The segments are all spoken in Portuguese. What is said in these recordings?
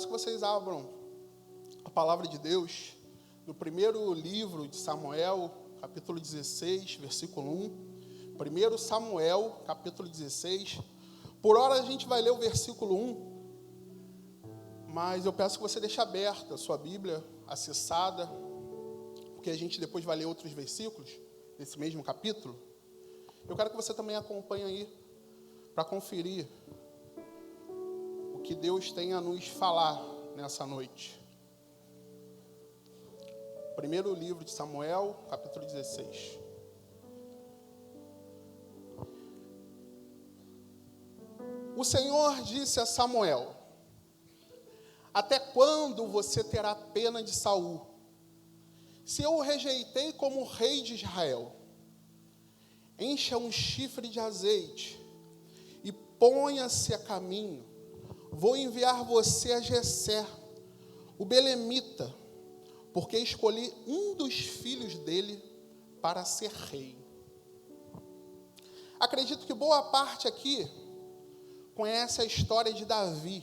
que vocês abram a palavra de Deus no primeiro livro de Samuel, capítulo 16, versículo 1. 1 Samuel, capítulo 16. Por hora a gente vai ler o versículo 1, mas eu peço que você deixe aberta a sua Bíblia, acessada, porque a gente depois vai ler outros versículos desse mesmo capítulo. Eu quero que você também acompanhe aí, para conferir o que Deus tem a nos falar nessa noite. Primeiro livro de Samuel, capítulo 16. O Senhor disse a Samuel: até quando você terá pena de Saul, se eu o rejeitei como rei de Israel? Encha um chifre de azeite e ponha-se a caminho. Vou enviar você a Jessé, o belemita, porque escolhi um dos filhos dele para ser rei. Acredito que boa parte aqui conhece a história de Davi,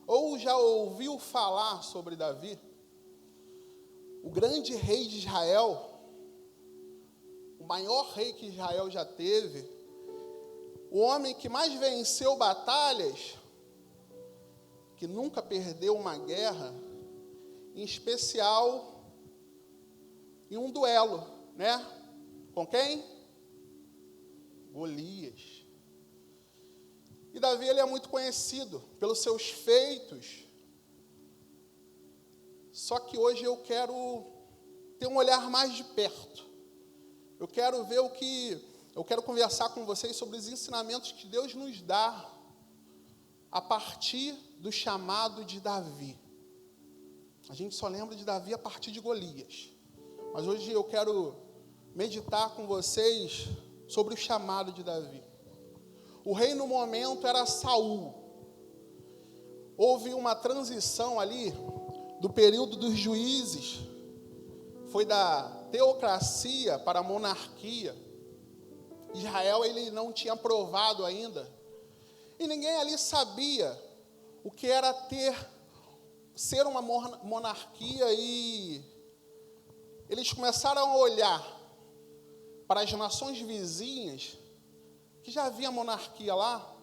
ou já ouviu falar sobre Davi, o grande rei de Israel, o maior rei que Israel já teve, o homem que mais venceu batalhas, que nunca perdeu uma guerra, em especial em um duelo, né? Com quem? Golias. E Davi, ele é muito conhecido pelos seus feitos. Só que hoje eu quero ter um olhar mais de perto. Eu quero conversar com vocês sobre os ensinamentos que Deus nos dá a partir do chamado de Davi. A gente só lembra de Davi a partir de Golias. Mas hoje eu quero meditar com vocês sobre o chamado de Davi. O rei no momento era Saul. Houve uma transição ali do período dos juízes. Foi da teocracia para a monarquia. Israel, ele não tinha aprovado ainda. E ninguém ali sabia o que era ser uma monarquia, e eles começaram a olhar para as nações vizinhas, que já havia monarquia lá,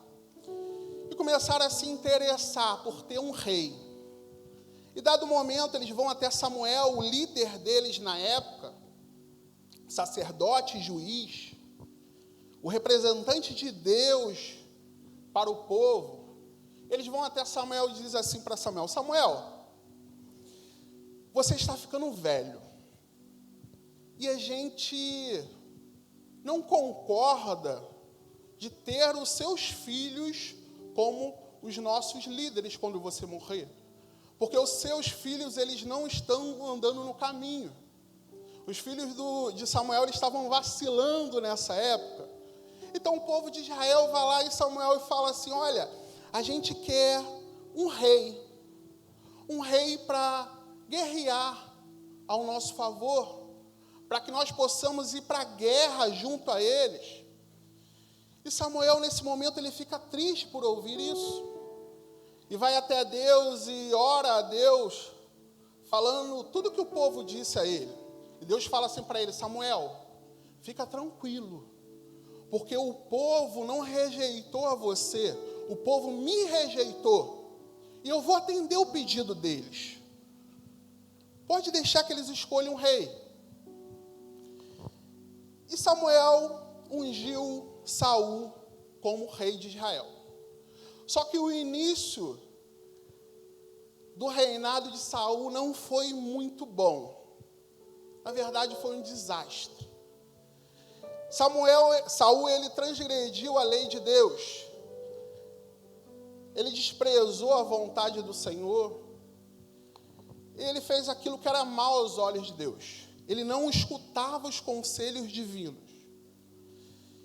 e começaram a se interessar por ter um rei. E dado momento, eles vão até Samuel, o líder deles na época, sacerdote e juiz, o representante de Deus para o povo. Eles vão até Samuel e dizem assim para Samuel: Samuel, você está ficando velho, e a gente não concorda de ter os seus filhos como os nossos líderes quando você morrer. Porque os seus filhos, eles não estão andando no caminho. Os filhos de Samuel, eles estavam vacilando nessa época. Então o povo de Israel vai lá em Samuel e fala assim: olha, a gente quer um rei para guerrear ao nosso favor, para que nós possamos ir para a guerra junto a eles. E Samuel, nesse momento, ele fica triste por ouvir isso. E vai até Deus e ora a Deus, falando tudo que o povo disse a ele. E Deus fala assim para ele: Samuel, fica tranquilo, porque o povo não rejeitou a você, o povo me rejeitou, e eu vou atender o pedido deles. Pode deixar que eles escolham um rei. E Samuel ungiu Saul como rei de Israel. Só que o início do reinado de Saul não foi muito bom. Na verdade, foi um desastre. Saul, ele transgrediu a lei de Deus. Ele desprezou a vontade do Senhor. Ele fez aquilo que era mal aos olhos de Deus. Ele não escutava os conselhos divinos.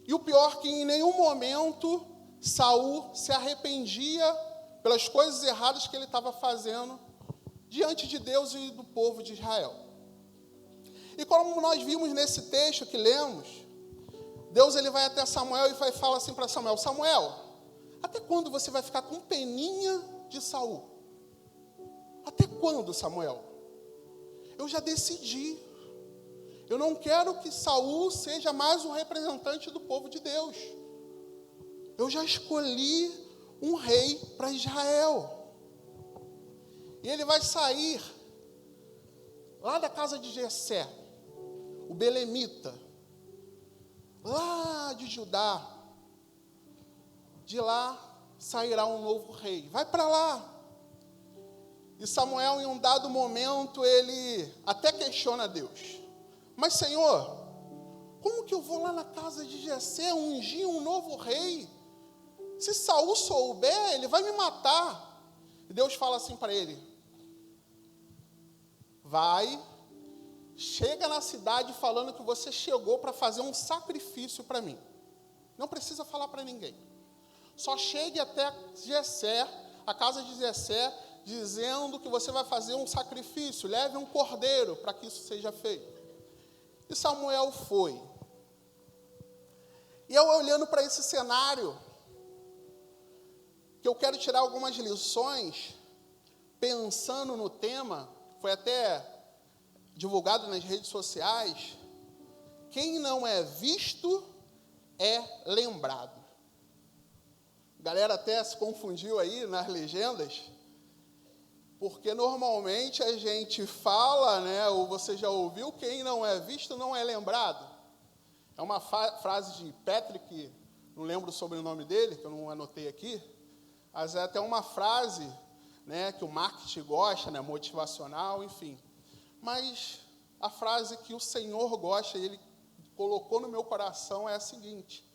E o pior, que em nenhum momento Saul se arrependia pelas coisas erradas que ele estava fazendo diante de Deus e do povo de Israel. E como nós vimos nesse texto que lemos, Deus, ele vai até Samuel e fala assim para Samuel: Samuel, até quando você vai ficar com peninha de Saul? quando, Samuel? Eu já decidi. Eu não quero que Saul seja mais um representante do povo de Deus. Eu já escolhi um rei para Israel. E ele vai sair lá da casa de Jessé, o belemita, lá de Judá. De lá sairá um novo rei. Vai para lá. E Samuel, em um dado momento, ele até questiona Deus. Mas, Senhor, como que eu vou lá na casa de Jessé ungir um novo rei? Se Saul souber, ele vai me matar. E Deus fala assim para ele: vai, chega na cidade falando que você chegou para fazer um sacrifício para mim. Não precisa falar para ninguém. Só chegue até Jessé, a casa de Jessé, dizendo que você vai fazer um sacrifício. Leve um cordeiro para que isso seja feito. E Samuel foi. E eu olhando para esse cenário, que eu quero tirar algumas lições, pensando no tema, foi até divulgado nas redes sociais, quem não é visto é lembrado. A galera até se confundiu aí nas legendas, porque normalmente a gente fala, né, ou você já ouviu, quem não é visto não é lembrado. É uma frase de Patrick, não lembro o sobrenome dele, que eu não anotei aqui, mas é até uma frase, né, que o marketing gosta, né, motivacional, enfim. Mas a frase que o Senhor gosta, e Ele colocou no meu coração, é a seguinte: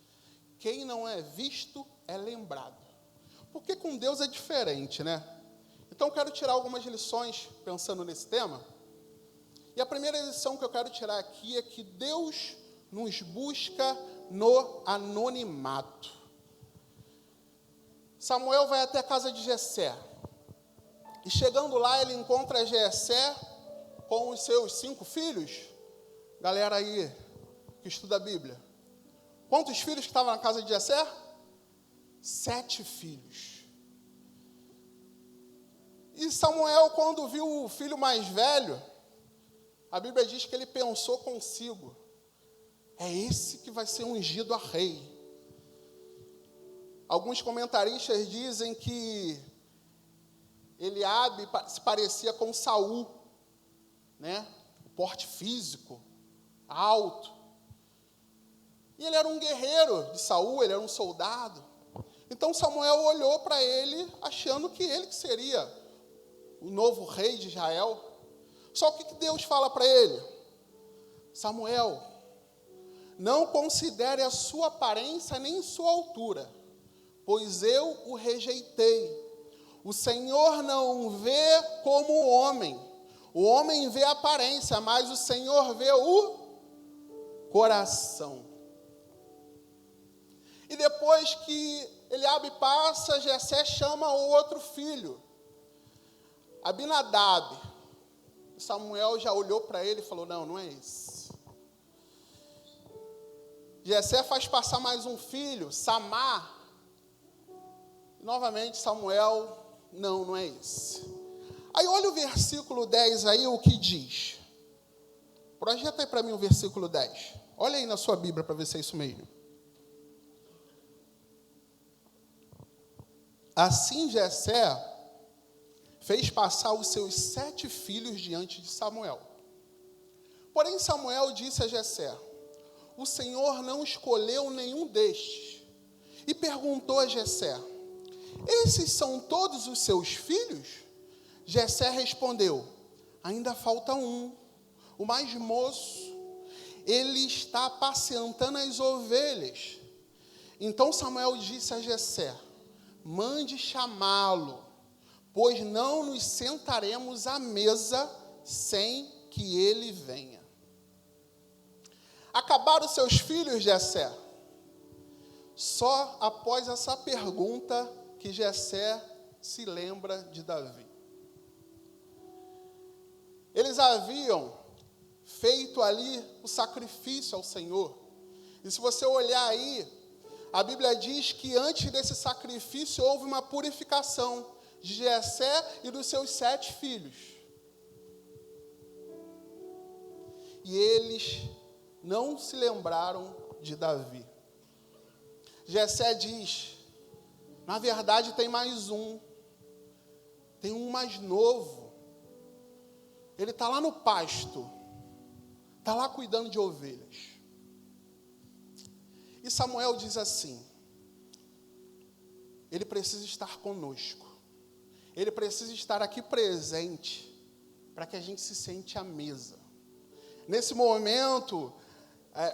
quem não é visto é lembrado. Porque com Deus é diferente, né? Então, eu quero tirar algumas lições pensando nesse tema. E a primeira lição que eu quero tirar aqui é que Deus nos busca no anonimato. Samuel vai até a casa de Jessé. E chegando lá, ele encontra Jessé com os seus 5 filhos. Galera aí que estuda a Bíblia. Quantos filhos que estavam na casa de Jessé? 7 filhos. E Samuel, quando viu o filho mais velho, a Bíblia diz que ele pensou consigo: é esse que vai ser ungido a rei. Alguns comentaristas dizem que Eliabe se parecia com Saul, né? O porte físico, alto. E ele era um guerreiro de Saul, ele era um soldado. Então Samuel olhou para ele, achando que ele que seria o novo rei de Israel. Só que Deus fala para ele: Samuel, não considere a sua aparência nem sua altura, pois eu o rejeitei. O Senhor não vê como o homem vê a aparência, mas o Senhor vê o coração. E depois que Eliabe passa, Jessé chama o outro filho, Abinadab. Samuel já olhou para ele e falou: não é esse. Jessé faz passar mais um filho, Samar. E novamente Samuel: não é esse. Aí olha o versículo 10 aí, o que diz. Projeta aí para mim o versículo 10. Olha aí na sua Bíblia para ver se é isso mesmo. Assim Jessé fez passar os seus 7 filhos diante de Samuel. Porém Samuel disse a Jessé: o Senhor não escolheu nenhum destes. E perguntou a Jessé: esses são todos os seus filhos? Jessé respondeu: ainda falta um, o mais moço. Ele está apacentando as ovelhas. Então Samuel disse a Jessé: mande chamá-lo, pois não nos sentaremos à mesa sem que ele venha. Acabaram seus filhos, Jessé? Só após essa pergunta que Jessé se lembra de Davi. Eles haviam feito ali o sacrifício ao Senhor. E se você olhar aí, a Bíblia diz que antes desse sacrifício houve uma purificação de Jessé e dos seus 7 filhos. e eles não se lembraram de Davi. Jessé diz, na verdade tem mais um, tem um mais novo, ele está lá no pasto, está lá cuidando de ovelhas. E Samuel diz assim, ele precisa estar conosco, ele precisa estar aqui presente, para que a gente se sente à mesa. Nesse momento,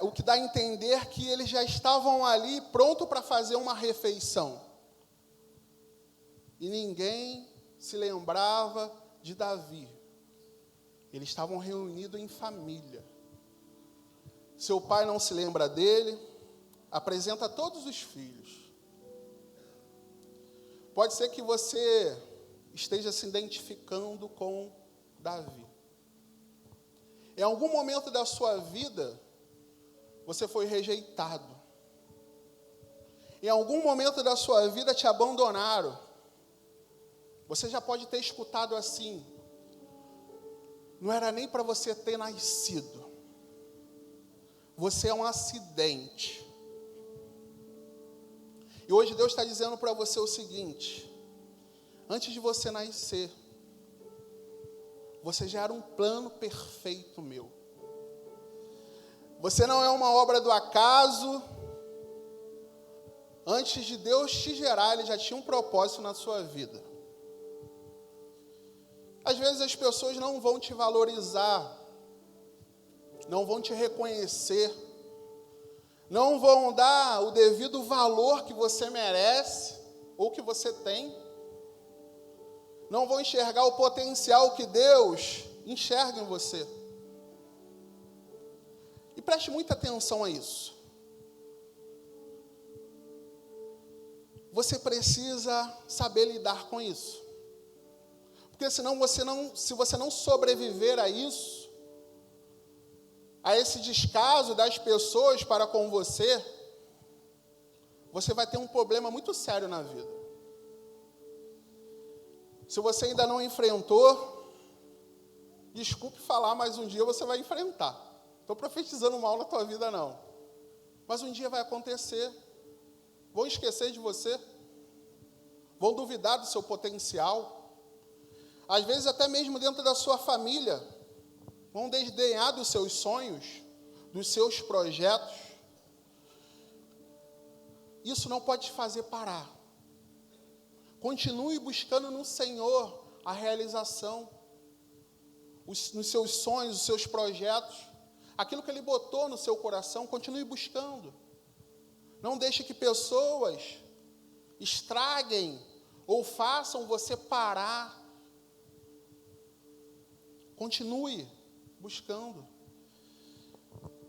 o que dá a entender que eles já estavam ali pronto para fazer uma refeição. E ninguém se lembrava de Davi. Eles estavam reunidos em família. Seu pai não se lembra dele, apresenta todos os filhos. Pode ser que você esteja se identificando com Davi. Em algum momento da sua vida, você foi rejeitado. Em algum momento da sua vida te abandonaram. Você já pode ter escutado assim, não era nem para você ter nascido. Você é um acidente. E hoje Deus está dizendo para você o seguinte, antes de você nascer, você já era um plano perfeito meu. Você não é uma obra do acaso. Antes de Deus te gerar, Ele já tinha um propósito na sua vida. Às vezes as pessoas não vão te valorizar, não vão te reconhecer, não vão dar o devido valor que você merece ou que você tem. Não vão enxergar o potencial que Deus enxerga em você. E preste muita atenção a isso. Você precisa saber lidar com isso. Porque senão se você não sobreviver a isso, a esse descaso das pessoas para com você, você vai ter um problema muito sério na vida. Se você ainda não enfrentou, desculpe falar, mas um dia você vai enfrentar. Estou profetizando mal na tua vida, não. Mas um dia vai acontecer. Vão esquecer de você. Vão duvidar do seu potencial. Às vezes, até mesmo dentro da sua família, vão desdenhar dos seus sonhos, dos seus projetos. Isso não pode te fazer parar. Continue buscando no Senhor a realização, nos seus sonhos, os seus projetos, aquilo que Ele botou no seu coração, continue buscando. Não deixe que pessoas estraguem ou façam você parar. Continue buscando.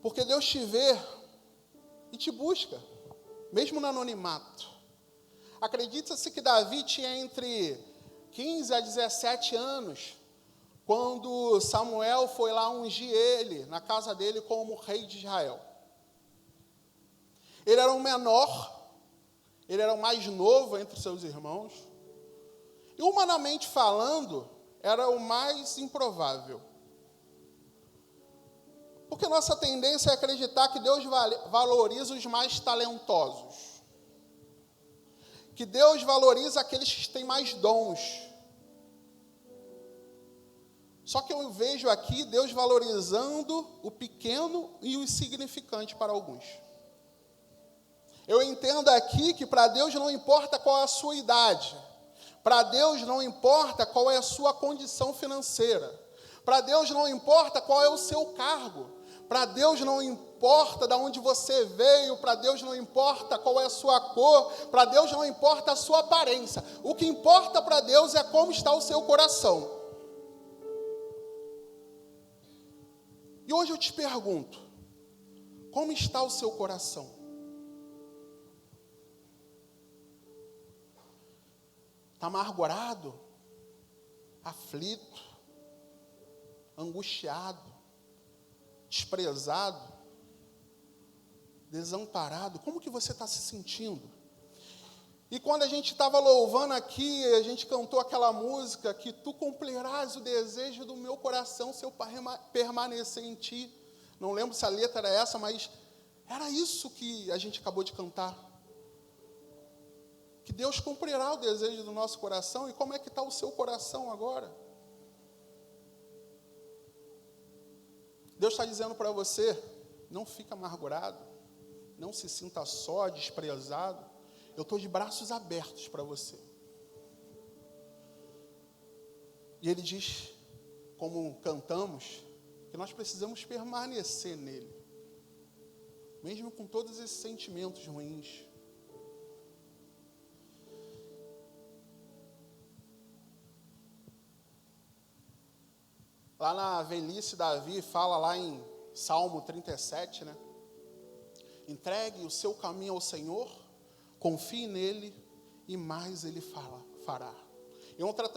Porque Deus te vê e te busca, mesmo no anonimato. Acredita-se que Davi tinha entre 15 a 17 anos, quando Samuel foi lá ungir ele, na casa dele, como rei de Israel. Ele era o menor, ele era o mais novo entre seus irmãos, e humanamente falando, era o mais improvável. Porque nossa tendência é acreditar que Deus valoriza os mais talentosos. Que Deus valoriza aqueles que têm mais dons. Só que eu vejo aqui Deus valorizando o pequeno e o insignificante para alguns. Eu entendo aqui que para Deus não importa qual é a sua idade. Para Deus não importa qual é a sua condição financeira. Para Deus não importa qual é o seu cargo. Para Deus não importa de onde você veio, para Deus não importa qual é a sua cor, para Deus não importa a sua aparência. O que importa para Deus é como está o seu coração. E hoje eu te pergunto, como está o seu coração? Está amargurado, aflito, angustiado, desprezado, desamparado? Como que você está se sentindo? E quando a gente estava louvando aqui, a gente cantou aquela música, que tu cumprirás o desejo do meu coração se eu permanecer em ti. Não lembro se a letra era essa, mas era isso que a gente acabou de cantar. Que Deus cumprirá o desejo do nosso coração. E como é que está o seu coração agora? Deus está dizendo para você, não fica amargurado, não se sinta só, desprezado. Eu estou de braços abertos para você. E Ele diz, como cantamos, que nós precisamos permanecer nele, mesmo com todos esses sentimentos ruins. Lá na velhice, Davi fala lá em Salmo 37, né? Entregue o seu caminho ao Senhor, confie nele e mais ele fará. Em outras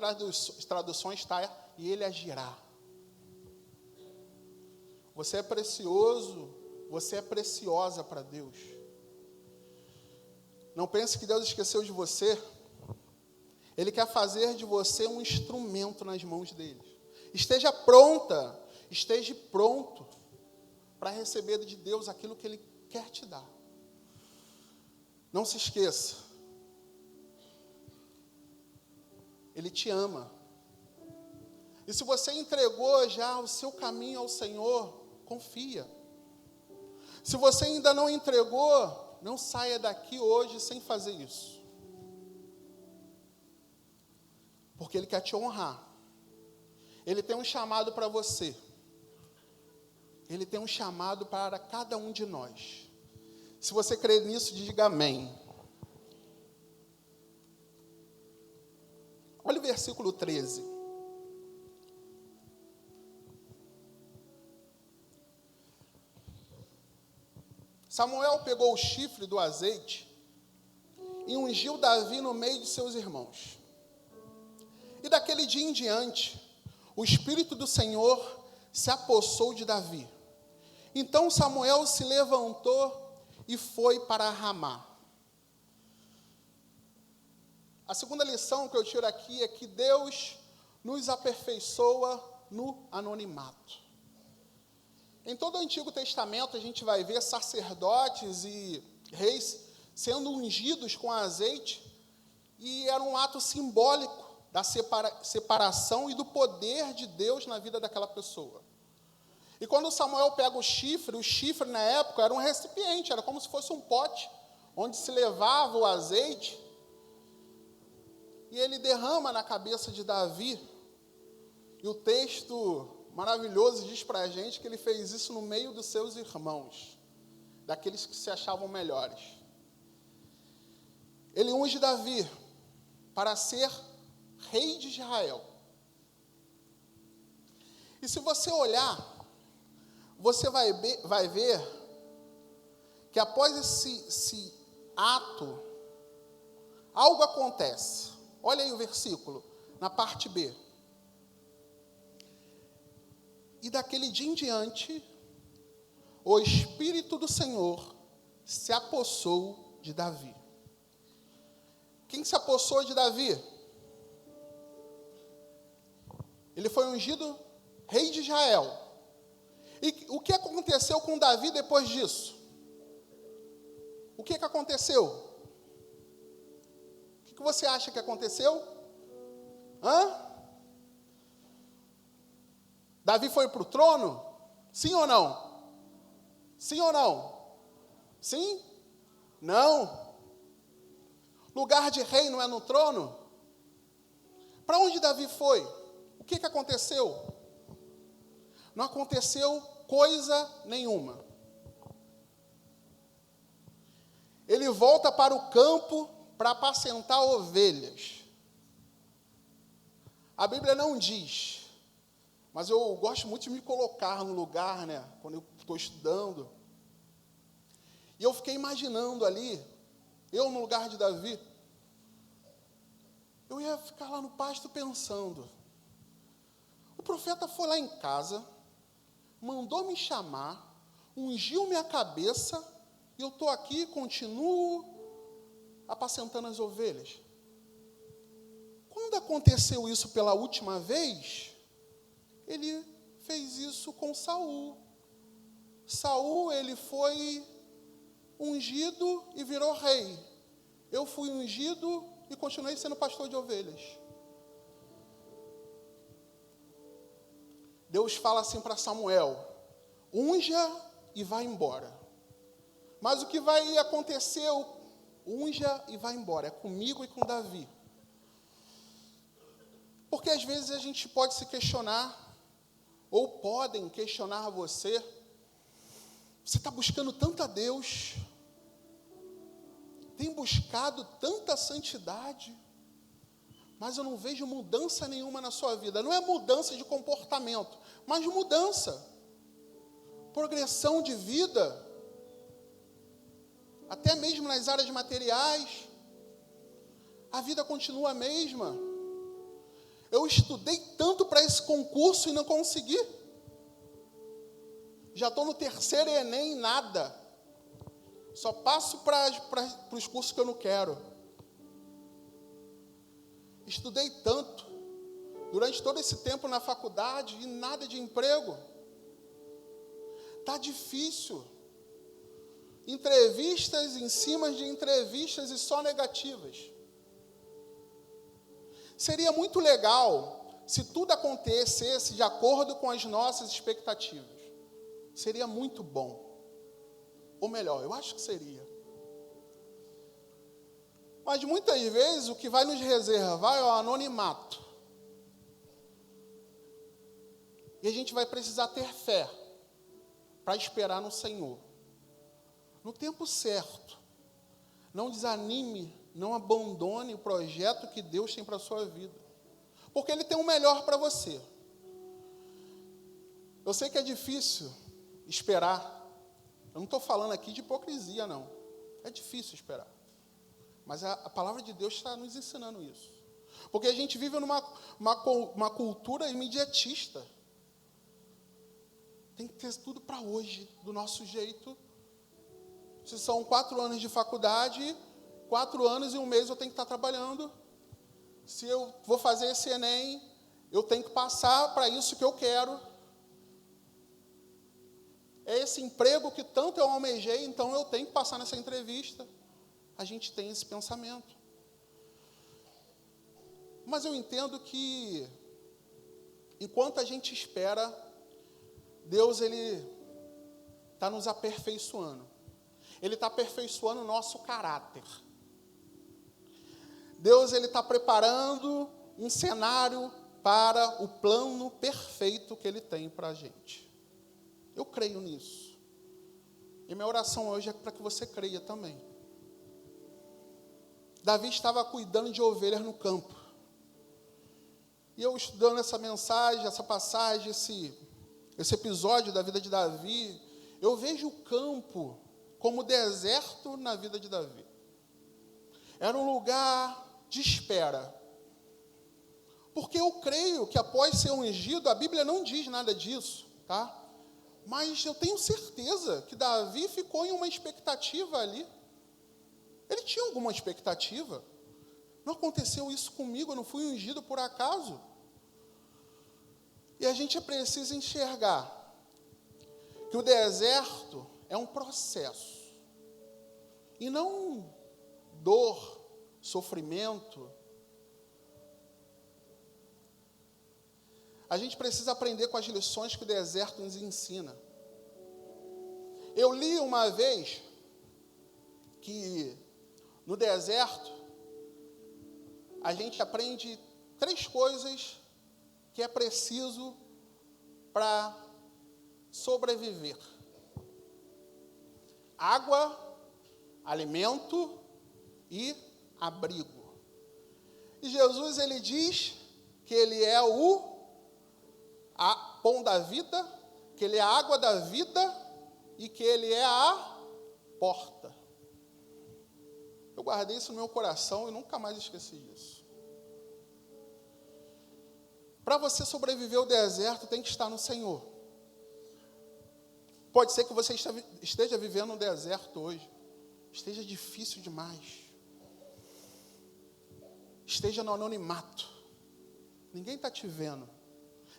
traduções está, e ele agirá. Você é precioso, você é preciosa para Deus. Não pense que Deus esqueceu de você. Ele quer fazer de você um instrumento nas mãos dele. Esteja pronta, esteja pronto para receber de Deus aquilo que Ele quer te dar. Não se esqueça. Ele te ama. E se você entregou já o seu caminho ao Senhor, confia. Se você ainda não entregou, não saia daqui hoje sem fazer isso. Porque Ele quer te honrar. Ele tem um chamado para você. Ele tem um chamado para cada um de nós. Se você crê nisso, diga amém. Olha o versículo 13. Samuel pegou o chifre do azeite e ungiu Davi no meio de seus irmãos. E daquele dia em diante, o Espírito do Senhor se apossou de Davi. Então Samuel se levantou e foi para Ramá. A segunda lição que eu tiro aqui é que Deus nos aperfeiçoa no anonimato. Em todo o Antigo Testamento a gente vai ver sacerdotes e reis sendo ungidos com azeite, e era um ato simbólico da separação e do poder de Deus na vida daquela pessoa. E quando Samuel pega o chifre na época era um recipiente, era como se fosse um pote, onde se levava o azeite, e ele derrama na cabeça de Davi, e o texto maravilhoso diz para a gente que ele fez isso no meio dos seus irmãos, daqueles que se achavam melhores. Ele unge Davi para ser rei de Israel. E se você olhar, você vai ver que após esse ato, algo acontece. Olha aí o versículo, na parte B. E daquele dia em diante, o Espírito do Senhor se apossou de Davi. Quem se apossou de Davi? Ele foi ungido rei de Israel. E o que aconteceu com Davi depois disso? O que aconteceu? O que você acha que aconteceu? Davi foi para o trono? Sim ou não? Sim ou não? Sim? Não. Lugar de rei não é no trono? Para onde Davi foi? O que aconteceu? Não aconteceu coisa nenhuma. Ele volta para o campo para apacentar ovelhas. A Bíblia não diz, mas eu gosto muito de me colocar no lugar, né, quando eu estou estudando. E eu fiquei imaginando ali, eu no lugar de Davi, eu ia ficar lá no pasto pensando, o profeta foi lá em casa, mandou me chamar, ungiu minha cabeça, e eu estou aqui e continuo apacentando as ovelhas. Quando aconteceu isso pela última vez, ele fez isso com Saul. Saul, ele foi ungido e virou rei. Eu fui ungido e continuei sendo pastor de ovelhas. Deus fala assim para Samuel: unja e vai embora. Mas o que vai acontecer, unja e vai embora, é comigo e com Davi. Porque às vezes a gente pode se questionar, ou podem questionar você está buscando tanto a Deus, tem buscado tanta santidade, mas eu não vejo mudança nenhuma na sua vida. Não é mudança de comportamento, mas mudança, progressão de vida, até mesmo nas áreas materiais, a vida continua a mesma. Eu estudei tanto para esse concurso e não consegui. Já estou no terceiro Enem, nada. Só passo para os cursos que eu não quero. Estudei tanto, durante todo esse tempo na faculdade, e nada de emprego. Está difícil. Entrevistas em cima de entrevistas e só negativas. Seria muito legal se tudo acontecesse de acordo com as nossas expectativas. Seria muito bom. Ou melhor, eu acho que seria. Mas muitas vezes o que vai nos reservar é o anonimato. E a gente vai precisar ter fé para esperar no Senhor. No tempo certo. Não desanime, não abandone o projeto que Deus tem para a sua vida. Porque Ele tem o melhor para você. Eu sei que é difícil esperar. Eu não estou falando aqui de hipocrisia, não. É difícil esperar. Mas a palavra de Deus está nos ensinando isso. Porque a gente vive numa cultura imediatista. Tem que ter tudo para hoje, do nosso jeito. Se são 4 anos de faculdade, 4 anos e 1 mês eu tenho que estar trabalhando. Se eu vou fazer esse Enem, eu tenho que passar para isso que eu quero. É esse emprego que tanto eu almejei, então eu tenho que passar nessa entrevista. A gente tem esse pensamento. Mas eu entendo que, enquanto a gente espera, Deus, Ele está nos aperfeiçoando. Ele está aperfeiçoando o nosso caráter. Deus, Ele está preparando um cenário para o plano perfeito que Ele tem para a gente. Eu creio nisso. E minha oração hoje é para que você creia também. Davi estava cuidando de ovelhas no campo. E eu estudando essa mensagem, essa passagem, esse episódio da vida de Davi, eu vejo o campo como deserto na vida de Davi. Era um lugar de espera. Porque eu creio que após ser ungido, a Bíblia não diz nada disso, tá? Mas eu tenho certeza que Davi ficou em uma expectativa ali. Ele tinha alguma expectativa. Não aconteceu isso comigo, eu não fui ungido por acaso. E a gente precisa enxergar que o deserto é um processo. E não dor, sofrimento. A gente precisa aprender com as lições que o deserto nos ensina. Eu li uma vez que no deserto a gente aprende 3 coisas que é preciso para sobreviver: água, alimento e abrigo. E Jesus, Ele diz que Ele é o pão da vida, que Ele é a água da vida e que Ele é a porta. Eu guardei isso no meu coração e nunca mais esqueci disso. Para você sobreviver ao deserto, tem que estar no Senhor. Pode ser que você esteja vivendo um deserto hoje, esteja difícil demais, esteja no anonimato, ninguém está te vendo.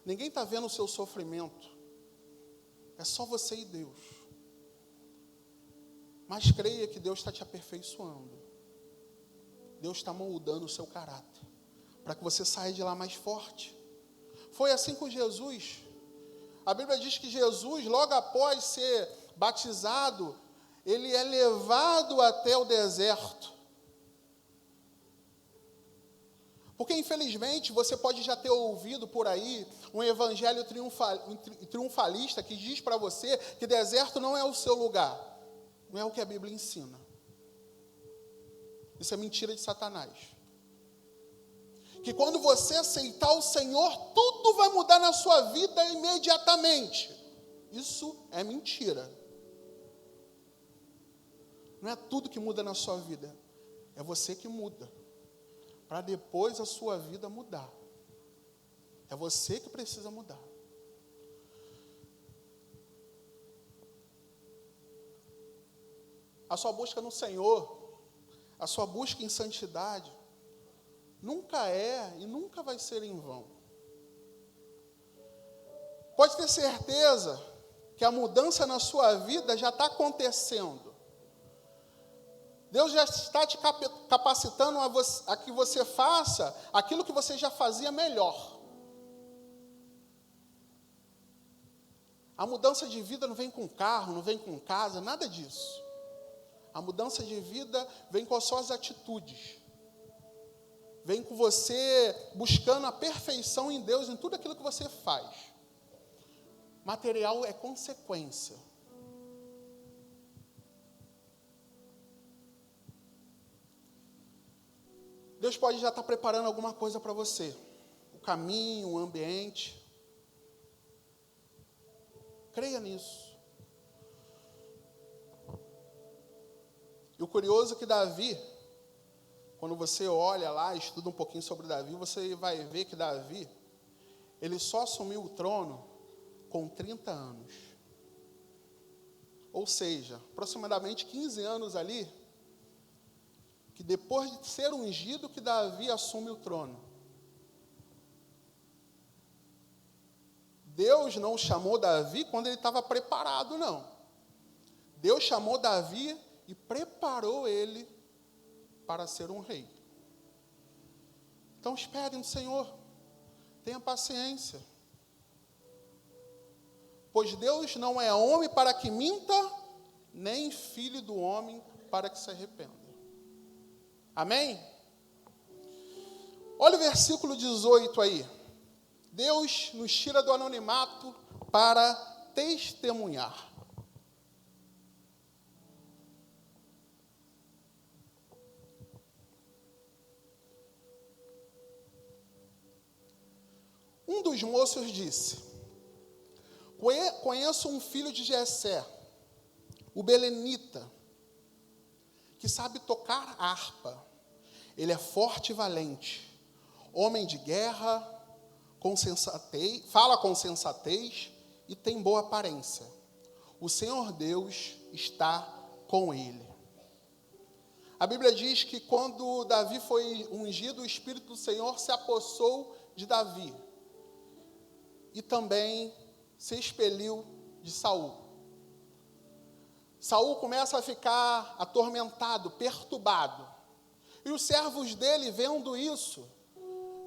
Ninguém está vendo o seu sofrimento. É só você e Deus. Mas creia que Deus está te aperfeiçoando. Deus está moldando o seu caráter, para que você saia de lá mais forte. Foi assim com Jesus. A Bíblia diz que Jesus, logo após ser batizado, ele é levado até o deserto. Porque, infelizmente, você pode já ter ouvido por aí um evangelho triunfalista que diz para você que deserto não é o seu lugar. Não é o que a Bíblia ensina. Isso é mentira de Satanás. Que quando você aceitar o Senhor, tudo vai mudar na sua vida imediatamente. Isso é mentira. Não é tudo que muda na sua vida. É você que muda. Para depois a sua vida mudar. É você que precisa mudar. A sua busca no Senhor, a sua busca em santidade, nunca é e nunca vai ser em vão. Pode ter certeza que a mudança na sua vida já está acontecendo. Deus já está te capacitando a que você faça aquilo que você já fazia melhor. A mudança de vida não vem com carro, não vem com casa, nada disso. A mudança de vida vem com as suas atitudes. Vem com você buscando a perfeição em Deus, em tudo aquilo que você faz. Material é consequência. Deus pode já estar preparando alguma coisa para você. O caminho, o ambiente. Creia nisso. E o curioso é que Davi, quando você olha lá, estuda um pouquinho sobre Davi, você vai ver que Davi, ele só assumiu o trono com 30 anos. Ou seja, aproximadamente 15 anos ali, que depois de ser ungido, que Davi assume o trono. Deus não chamou Davi quando ele estava preparado, não. Deus chamou Davi e preparou ele para ser um rei. Então espere no Senhor, tenha paciência. Pois Deus não é homem para que minta, nem filho do homem para que se arrependa. Amém? Olha o versículo 18 aí. Deus nos tira do anonimato para testemunhar. Um dos moços disse: conheço um filho de Jessé, o belenita, que sabe tocar harpa. Ele é forte e valente, homem de guerra, fala com sensatez e tem boa aparência. O Senhor Deus está com ele. A Bíblia diz que quando Davi foi ungido, o Espírito do Senhor se apossou de Davi. E também se expeliu de Saul. Saul começa a ficar atormentado, perturbado. E os servos dele, vendo isso,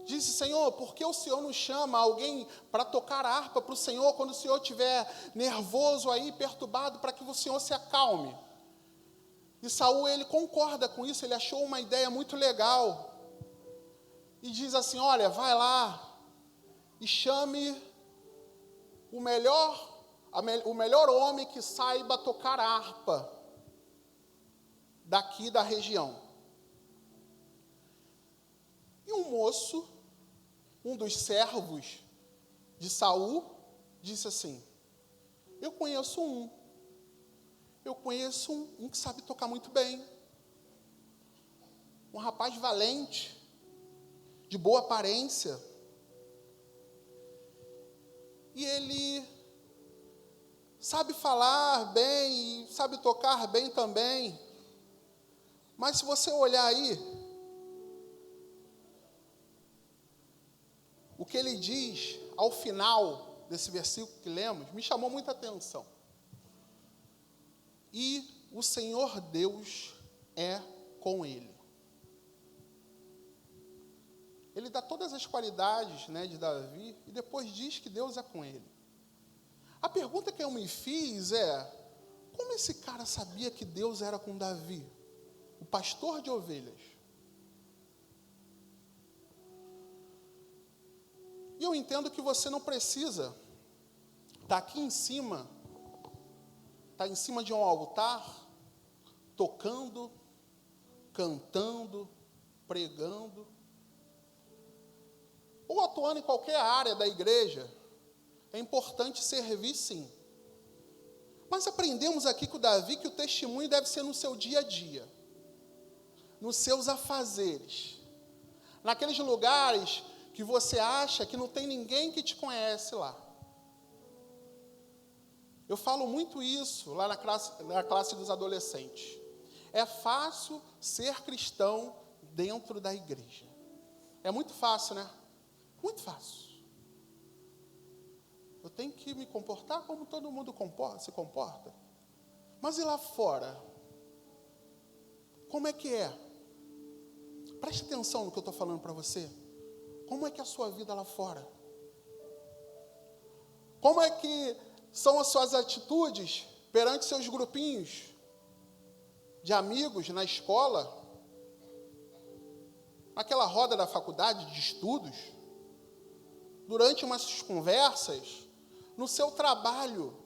disse: Senhor, por que o Senhor não chama alguém para tocar a harpa para o Senhor quando o Senhor estiver nervoso aí, perturbado, para que o Senhor se acalme? E Saul, ele concorda com isso, ele achou uma ideia muito legal. E diz assim: olha, vai lá e chame o melhor homem que saiba tocar harpa daqui da região. E um moço, um dos servos de Saul, disse assim: eu conheço um que sabe tocar muito bem, um rapaz valente, de boa aparência, e ele sabe falar bem, e sabe tocar bem também. Mas se você olhar aí, o que ele diz ao final desse versículo que lemos, me chamou muita atenção. E o Senhor Deus é com ele. Ele dá todas as qualidades, né, de Davi e depois diz que Deus é com ele. A pergunta que eu me fiz é: como esse cara sabia que Deus era com Davi, o pastor de ovelhas? E eu entendo que você não precisa estar aqui em cima, estar em cima de um altar, tocando, cantando, pregando, ou atuando em qualquer área da igreja. É importante servir, sim. Mas aprendemos aqui com o Davi que o testemunho deve ser no seu dia a dia, nos seus afazeres, naqueles lugares que você acha que não tem ninguém que te conhece lá. Eu falo muito isso lá na classe dos adolescentes. É fácil ser cristão dentro da igreja. É muito fácil, né? Muito fácil. Eu tenho que me comportar como todo mundo se comporta. Mas e lá fora? Como é que é? Preste atenção no que eu estou falando para você. Como é que é a sua vida lá fora? Como é que são as suas atitudes perante seus grupinhos de amigos na escola, naquela roda da faculdade de estudos, durante umas conversas, no seu trabalho,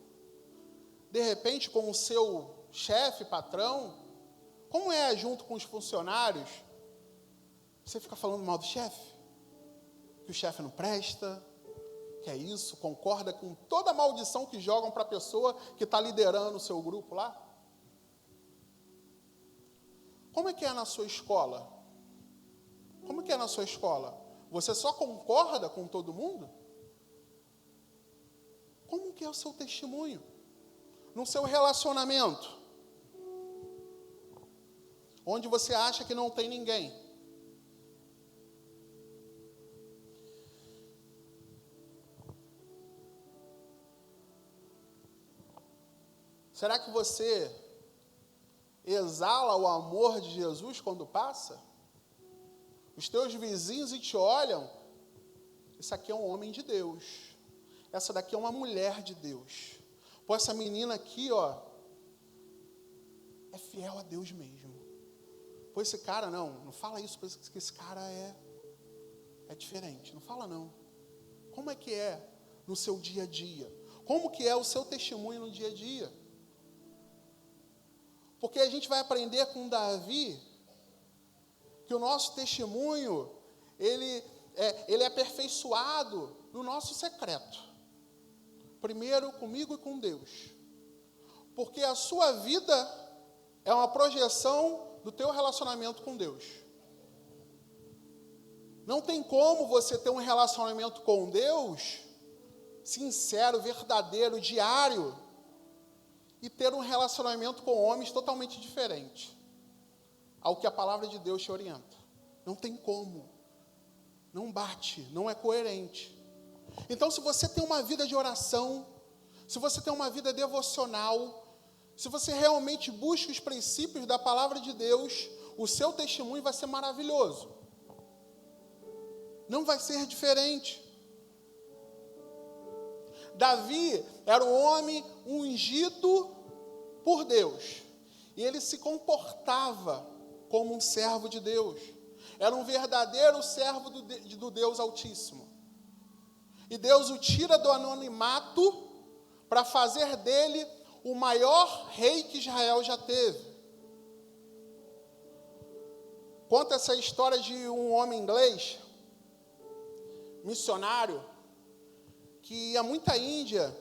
de repente com o seu chefe, patrão? Como é junto com os funcionários? Você fica falando mal do chefe? Que o chefe não presta, que é isso, concorda com toda a maldição que jogam para a pessoa que está liderando o seu grupo lá? Como é que é na sua escola? Como é que é na sua escola? Você só concorda com todo mundo? Como que é o seu testemunho? No seu relacionamento, onde você acha que não tem ninguém? Será que você exala o amor de Jesus quando passa? Os teus vizinhos te olham, esse aqui é um homem de Deus, essa daqui é uma mulher de Deus. Pô, essa menina aqui, ó, é fiel a Deus mesmo. Pô, esse cara, não fala isso, porque esse cara é diferente, não fala não. Como é que é no seu dia a dia? Como que é o seu testemunho no dia a dia? Porque a gente vai aprender com Davi que o nosso testemunho, ele é aperfeiçoado no nosso secreto. Primeiro comigo e com Deus. Porque a sua vida é uma projeção do teu relacionamento com Deus. Não tem como você ter um relacionamento com Deus sincero, verdadeiro, diário, e ter um relacionamento com homens totalmente diferente ao que a palavra de Deus te orienta. Não tem como. Não bate, não é coerente. Então, se você tem uma vida de oração, se você tem uma vida devocional, se você realmente busca os princípios da palavra de Deus, o seu testemunho vai ser maravilhoso. Não vai ser diferente. Davi era um homem ungido por Deus. E ele se comportava como um servo de Deus. Era um verdadeiro servo do Deus Altíssimo. E Deus o tira do anonimato para fazer dele o maior rei que Israel já teve. Conta essa história de um homem inglês, missionário, que ia muito à Índia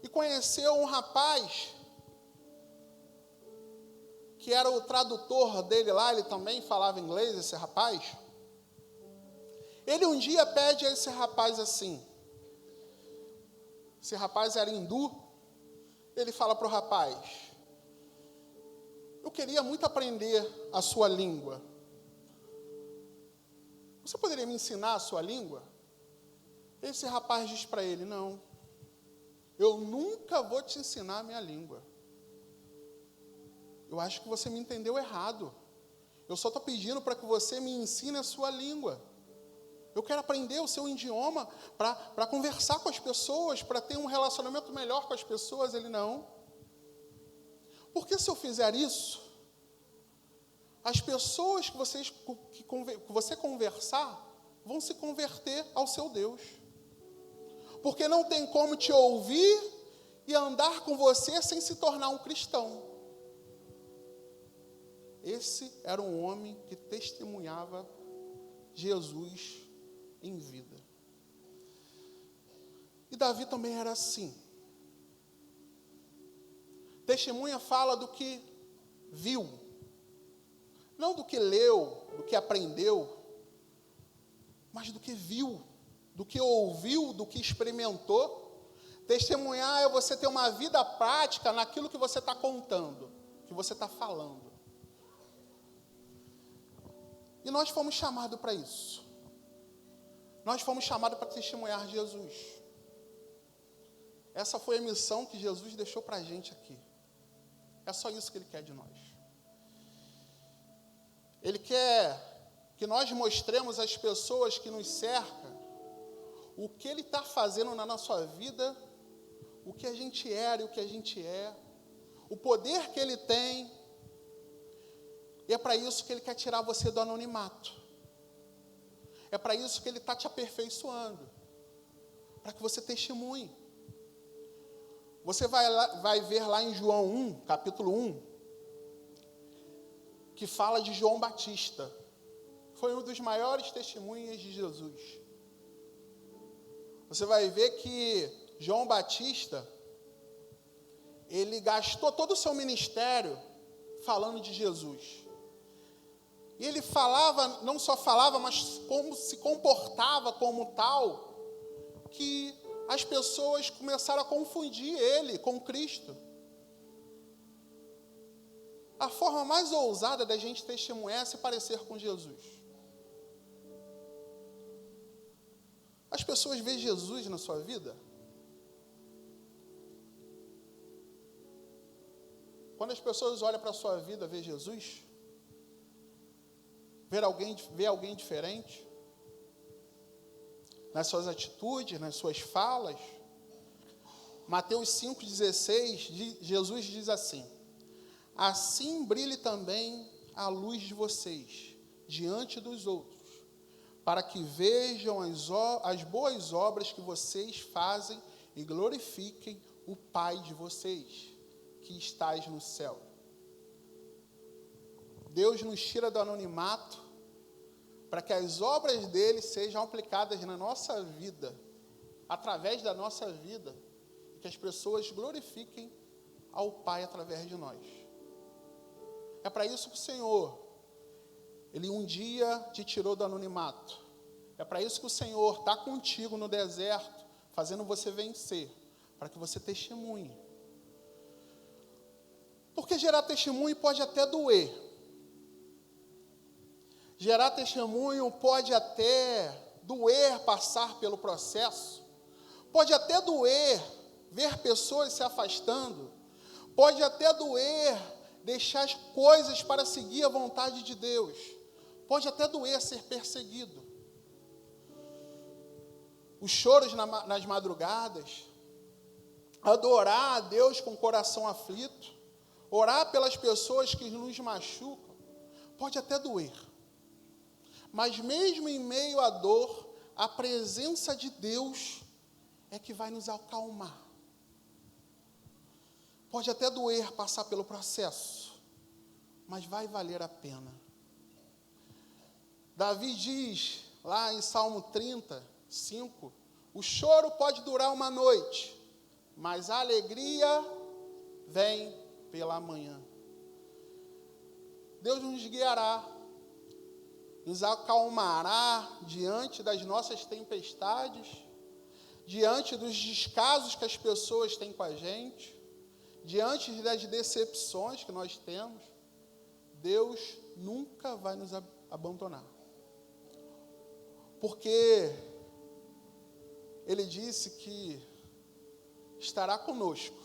e conheceu um rapaz que era o tradutor dele lá, ele também falava inglês, esse rapaz. Ele um dia pede a esse rapaz assim, esse rapaz era hindu, ele fala para o rapaz: eu queria muito aprender a sua língua. Você poderia me ensinar a sua língua? Esse rapaz diz para ele: não, eu nunca vou te ensinar a minha língua. eu acho que você me entendeu errado. Eu só estou pedindo para que você me ensine a sua língua. Eu quero aprender o seu idioma para conversar com as pessoas, para ter um relacionamento melhor com as pessoas. Ele, não. Porque se eu fizer isso, as pessoas que você conversar vão se converter ao seu Deus. Porque não tem como te ouvir e andar com você sem se tornar um cristão. Esse era um homem que testemunhava Jesus em vida. E Davi também era assim. Testemunha fala do que viu, não do que leu, do que aprendeu, mas do que viu, do que ouviu, do que experimentou. Testemunhar é você ter uma vida prática naquilo que você está contando, que você está falando. E nós fomos chamados para isso. Nós fomos chamados para testemunhar Jesus. Essa foi a missão que Jesus deixou para a gente aqui. É só isso que Ele quer de nós. Ele quer que nós mostremos às pessoas que nos cercam o que Ele está fazendo na nossa vida, o que a gente era e o que a gente é, o poder que Ele tem. E é para isso que Ele quer tirar você do anonimato. É para isso que Ele está te aperfeiçoando, para que você testemunhe. Você vai ver lá em João 1, capítulo 1, que fala de João Batista. Foi um dos maiores testemunhas de Jesus. Você vai ver que João Batista, ele gastou todo o seu ministério falando de Jesus. E ele falava, não só falava, mas como se comportava como tal, que as pessoas começaram a confundir ele com Cristo. A forma mais ousada da gente testemunhar é se parecer com Jesus. As pessoas veem Jesus na sua vida? Quando as pessoas olham para a sua vida, vê Jesus? Vê alguém diferente? Nas suas atitudes, nas suas falas? Mateus 5,16, Jesus diz assim: assim brilhe também a luz de vocês diante dos outros, para que vejam as boas obras que vocês fazem e glorifiquem o Pai de vocês, que estais no céu. Deus nos tira do anonimato para que as obras dele sejam aplicadas na nossa vida, através da nossa vida, e que as pessoas glorifiquem ao Pai através de nós. É para isso que o Senhor, Ele um dia te tirou do anonimato. É para isso que o Senhor está contigo no deserto, fazendo você vencer, para que você testemunhe. Porque gerar testemunho pode até doer. Gerar testemunho pode até doer passar pelo processo. Pode até doer ver pessoas se afastando. Pode até doer deixar as coisas para seguir a vontade de Deus. Pode até doer ser perseguido. Os choros nas madrugadas, adorar a Deus com o coração aflito, orar pelas pessoas que nos machucam, pode até doer. Mas mesmo em meio à dor, a presença de Deus é que vai nos acalmar. Pode até doer passar pelo processo, mas vai valer a pena. Davi diz, lá em Salmo 35, o choro pode durar uma noite, mas a alegria vem pela manhã. Deus nos guiará, nos acalmará diante das nossas tempestades, diante dos descasos que as pessoas têm com a gente, diante das decepções que nós temos. Deus nunca vai nos abandonar. Porque Ele disse que estará conosco.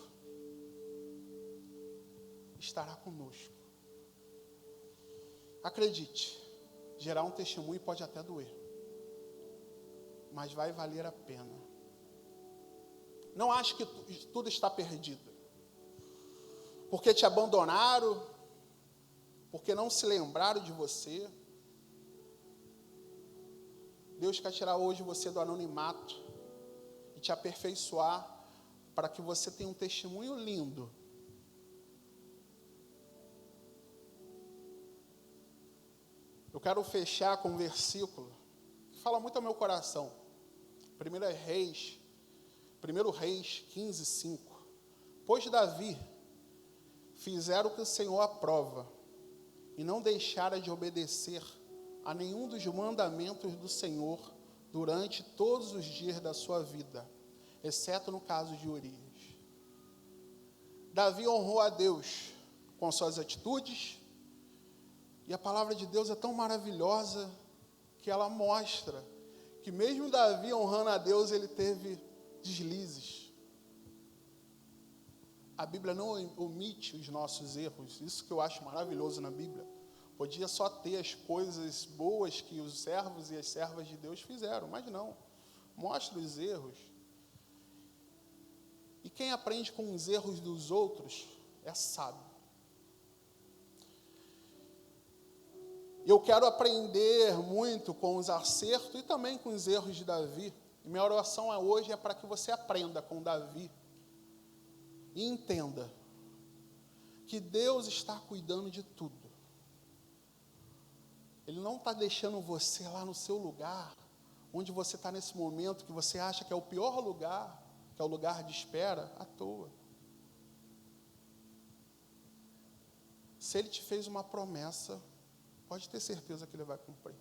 estará conosco. Acredite, gerar um testemunho pode até doer, mas vai valer a pena. Não ache que tudo está perdido, porque te abandonaram, porque não se lembraram de você. Deus quer tirar hoje você do anonimato e te aperfeiçoar para que você tenha um testemunho lindo. Eu quero fechar com um versículo que fala muito ao meu coração. 1 Reis 15, 5. Pois Davi fizeram o que o Senhor aprova, e não deixara de obedecer a nenhum dos mandamentos do Senhor durante todos os dias da sua vida, exceto no caso de Urias. Davi honrou a Deus com suas atitudes, e a palavra de Deus é tão maravilhosa que ela mostra que mesmo Davi honrando a Deus, ele teve deslizes. A Bíblia não omite os nossos erros, isso que eu acho maravilhoso na Bíblia. Podia só ter as coisas boas que os servos e as servas de Deus fizeram, mas não. Mostra os erros. E quem aprende com os erros dos outros é sábio. Eu quero aprender muito com os acertos e também com os erros de Davi. E minha oração hoje é para que você aprenda com Davi e entenda que Deus está cuidando de tudo. Ele não está deixando você lá no seu lugar, onde você está nesse momento que você acha que é o pior lugar, que é o lugar de espera, à toa. Se Ele te fez uma promessa, pode ter certeza que Ele vai cumprir.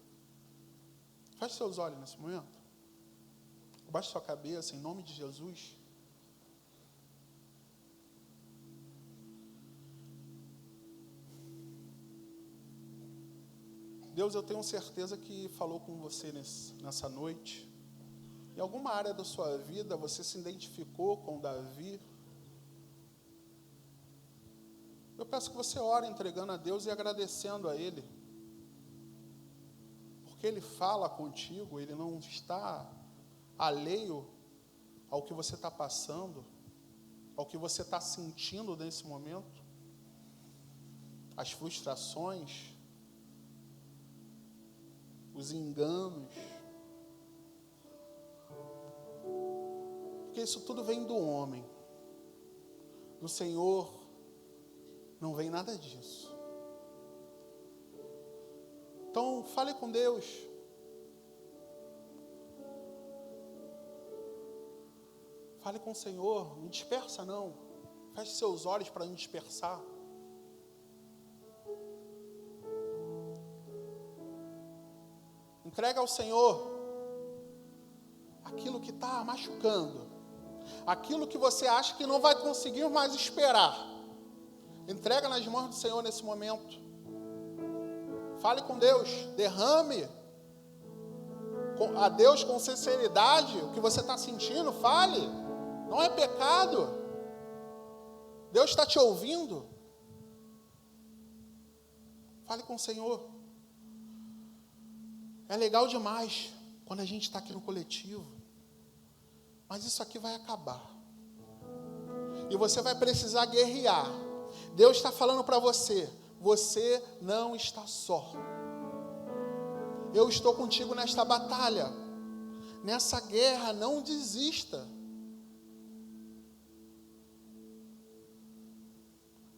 Feche seus olhos nesse momento. Abaixe sua cabeça, em nome de Jesus. Deus, eu tenho certeza que falou com você nessa noite. Em alguma área da sua vida, você se identificou com Davi. Eu peço que você ore entregando a Deus e agradecendo a Ele. Porque Ele fala contigo, Ele não está alheio ao que você está passando, ao que você está sentindo nesse momento, as frustrações, os enganos, porque isso tudo vem do homem. Do Senhor não vem nada disso. Então, fale com Deus. Fale com o Senhor, não dispersa não. Feche seus olhos para não dispersar. Entrega ao Senhor aquilo que está machucando, aquilo que você acha que não vai conseguir mais esperar. Entrega nas mãos do Senhor nesse momento. Fale com Deus, derrame a Deus com sinceridade o que você está sentindo, fale. Não é pecado. Deus está te ouvindo. Fale com o Senhor. É legal demais quando a gente está aqui no coletivo, mas isso aqui vai acabar. E você vai precisar guerrear. Deus está falando para você, você não está só. Eu estou contigo nesta batalha, nessa guerra, não desista.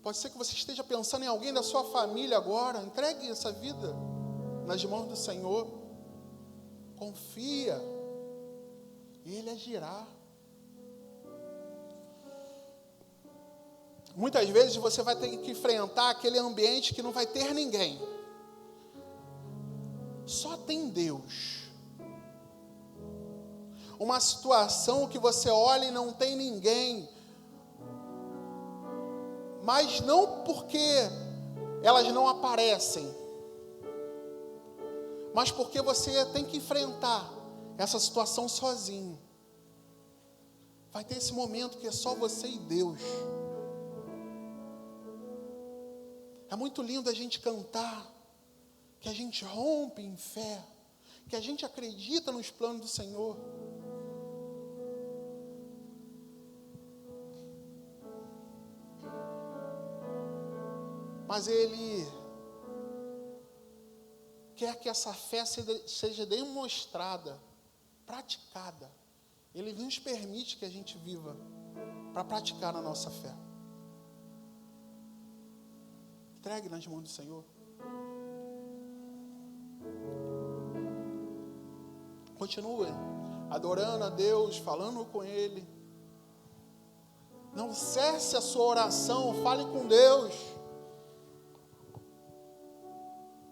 Pode ser que você esteja pensando em alguém da sua família agora. Entregue essa vida nas mãos do Senhor. Confia. E Ele agirá. Muitas vezes você vai ter que enfrentar aquele ambiente que não vai ter ninguém. Só tem Deus. Uma situação que você olha e não tem ninguém. Mas não porque elas não aparecem, mas porque você tem que enfrentar essa situação sozinho. Vai ter esse momento que é só você e Deus. É muito lindo a gente cantar, que a gente rompe em fé, que a gente acredita nos planos do Senhor. Mas Ele quer que essa fé seja demonstrada, praticada. Ele nos permite que a gente viva para praticar a nossa fé. Entregue nas mãos do Senhor. Continue adorando a Deus, falando com Ele. Não cesse a sua oração, fale com Deus.